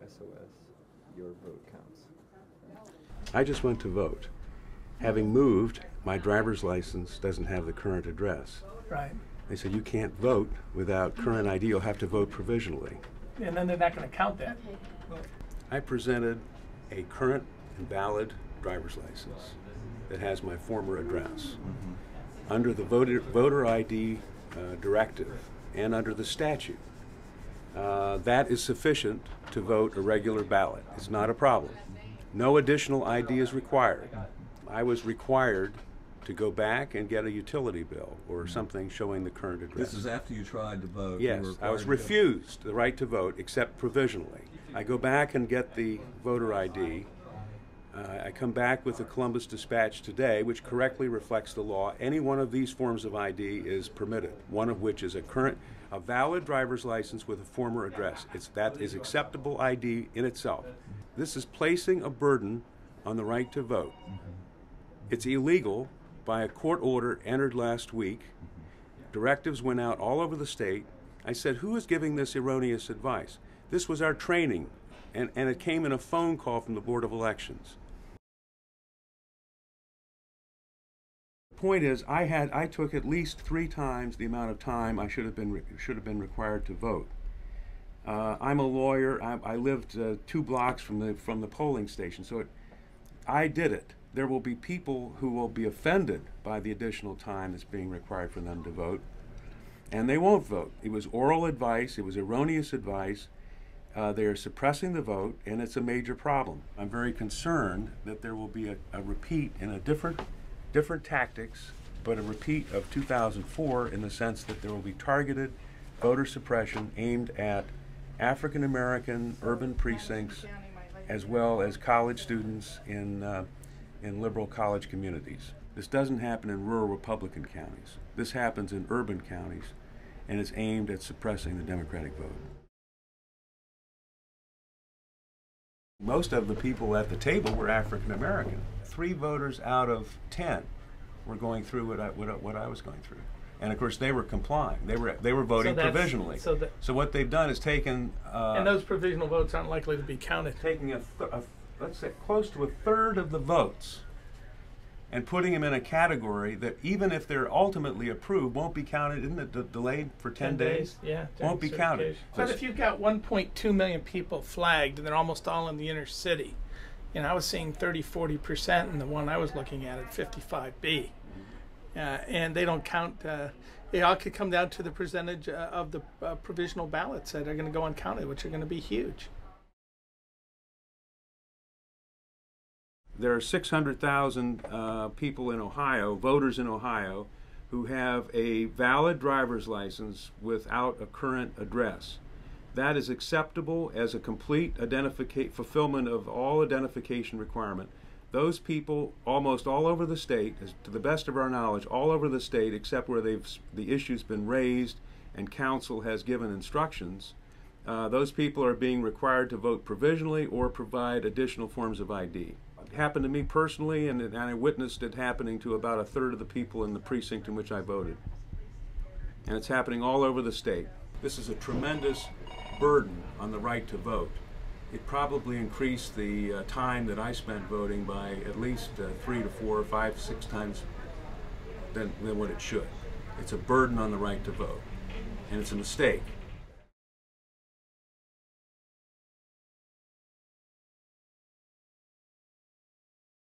SOS, your vote counts. I just went to vote. Having moved, my driver's license doesn't have the current address. Right. They said, you can't vote without current ID, you'll have to vote provisionally. And then they're not going to count that. I presented a current and valid driver's license that has my former address. Under the voter ID directive and under the statute, that is sufficient to vote a regular ballot. It's not a problem. No additional ID is required. I was required to go back and get a utility bill or something showing the current address. This is after you tried to vote. Yes, I was refused the right to vote except provisionally. I go back and get the voter ID. I come back with the Columbus Dispatch today, which correctly reflects the law. Any one of these forms of ID is permitted, one of which is a valid driver's license with a former address. That is acceptable ID in itself. This is placing a burden on the right to vote. It's illegal by a court order entered last week. Directives went out all over the state. I said, who is giving this erroneous advice? This was our training, and it came in a phone call from the Board of Elections. The point is, I took at least 3 times the amount of time I should have been required to vote. I'm a lawyer. I lived 2 blocks from the polling station, so I did it. There will be people who will be offended by the additional time that's being required for them to vote, and they won't vote. It was oral advice. It was erroneous advice. They are suppressing the vote, and it's a major problem. I'm very concerned that there will be a repeat in a different tactics, but a repeat of 2004 in the sense that there will be targeted voter suppression aimed at African American urban precincts as well as college students in liberal college communities. This doesn't happen in rural Republican counties. This happens in urban counties, and it's aimed at suppressing the Democratic vote. Most of the people at the table were African American. 3 voters out of 10 were going through what I was going through, and of course they were complying. They were voting provisionally. So what they've done is taken. And those provisional votes aren't likely to be counted. Taking let's say close to 1/3 of the votes, and putting them in a category that even if they're ultimately approved, won't be counted. Isn't it delayed for 10 days? Yeah, won't be counted. But if you've got 1.2 million people flagged, and they're almost all in the inner city, I was seeing 30–40% in the one I was looking at 55B, and they don't count. It all could come down to the percentage of the provisional ballots that are going to go uncounted, which are going to be huge. There are 600,000 people in Ohio, voters in Ohio, who have a valid driver's license without a current address. That is acceptable as a complete fulfillment of all identification requirement. Those people, almost all over the state, to the best of our knowledge, all over the state, except where the issue's been raised and council has given instructions, those people are being required to vote provisionally or provide additional forms of ID. It happened to me personally, and I witnessed it happening to about 1/3 of the people in the precinct in which I voted. And it's happening all over the state. This is a tremendous burden on the right to vote. It probably increased the time that I spent voting by at least 3 to 4 or 5, 6 times than what it should. It's a burden on the right to vote, and it's a mistake.